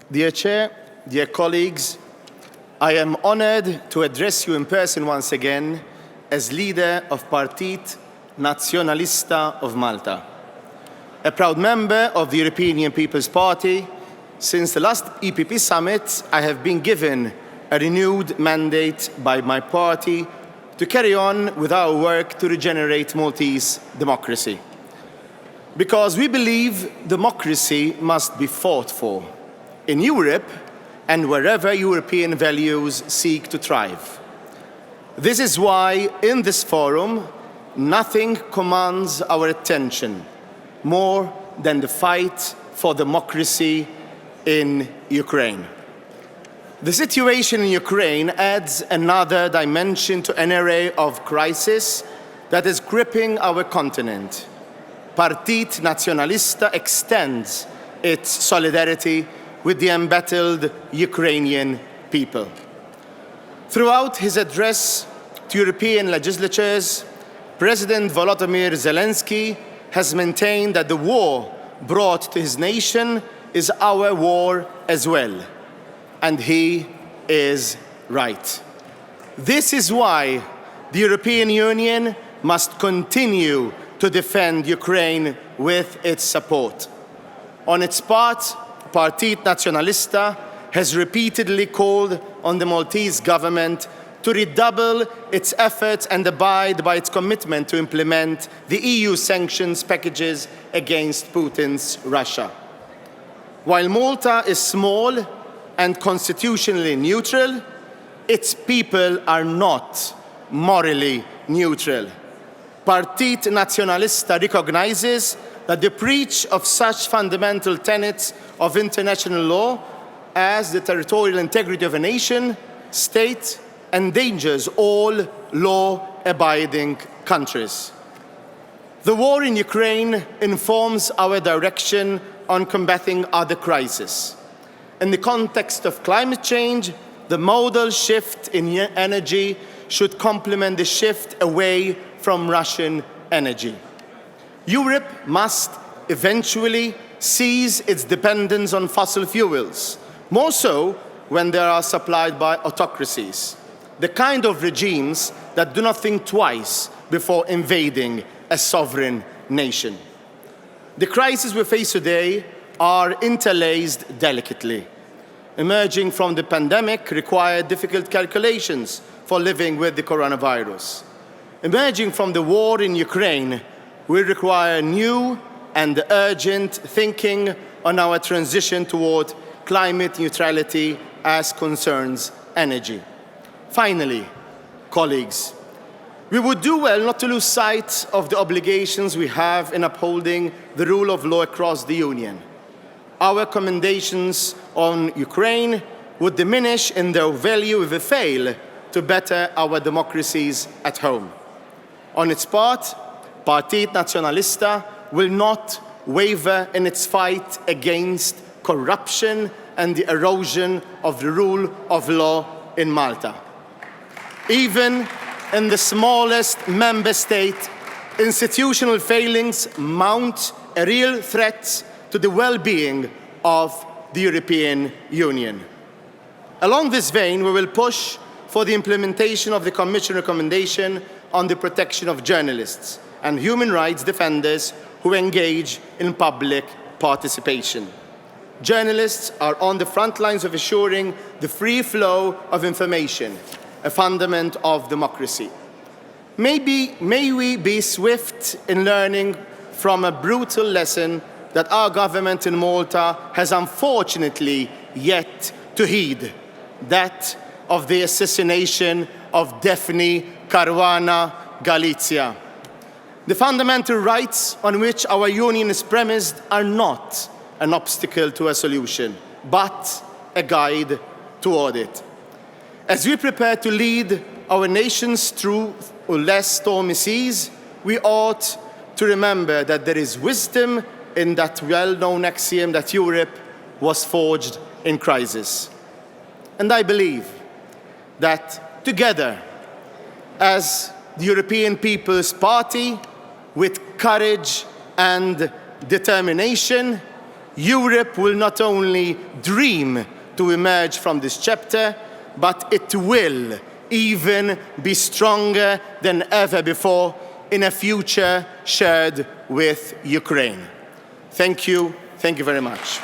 Dear Chair, dear colleagues, I am honored to address you in person once again as leader of Partit Nazionalista of Malta. A proud member of the European People's Party, since the last EPP summit, I have been given a renewed mandate by my party to carry on with our work to regenerate Maltese democracy. Because we believe democracy must be fought for in Europe and wherever European values seek to thrive. This is why, in this forum, nothing commands our attention more than the fight for democracy in Ukraine. The situation in Ukraine adds another dimension to an array of crises that is gripping our continent. Partit Nazionalista extends its solidarity with the embattled Ukrainian people. Throughout his address to European legislatures, President Volodymyr Zelensky has maintained that the war brought to his nation is our war as well. And he is right. This is why the European Union must continue to defend Ukraine with its support. On its part, Partit Nazionalista has repeatedly called on the Maltese government to redouble its efforts and abide by its commitment to implement the EU sanctions packages against Putin's Russia. While Malta is small and constitutionally neutral, its people are not morally neutral. Partit Nazionalista recognizes that the breach of such fundamental tenets of international law as the territorial integrity of a nation, state, endangers all law-abiding countries. The war in Ukraine informs our direction on combating other crises. In the context of climate change, the modal shift in energy should complement the shift away from Russian energy. Europe must eventually cease its dependence on fossil fuels, more so when they are supplied by autocracies, the kind of regimes that do not think twice before invading a sovereign nation. The crises we face today are interlaced delicately. Emerging from the pandemic required difficult calculations for living with the coronavirus. Emerging from the war in Ukraine will require new and urgent thinking on our transition toward climate neutrality as concerns energy. Finally, colleagues, we would do well not to lose sight of the obligations we have in upholding the rule of law across the Union. Our commendations on Ukraine would diminish in their value if we fail to better our democracies at home. On its part, Partit Nazionalista will not waver in its fight against corruption and the erosion of the rule of law in Malta. Even in the smallest member state, institutional failings mount a real threat to the well-being of the European Union. Along this vein, we will push for the implementation of the Commission recommendation on the protection of journalists and human rights defenders who engage in public participation. Journalists are on the front lines of assuring the free flow of information, a fundament of democracy. May we be swift in learning from a brutal lesson that our government in Malta has unfortunately yet to heed, that of the assassination of Daphne Caruana Galizia. The fundamental rights on which our union is premised are not an obstacle to a solution, but a guide toward it. As we prepare to lead our nations through less stormy seas, we ought to remember that there is wisdom in that well-known axiom that Europe was forged in crisis. And I believe that together, as the European People's Party, with courage and determination, Europe will not only dream to emerge from this chapter, but it will even be stronger than ever before in a future shared with Ukraine. Thank you very much.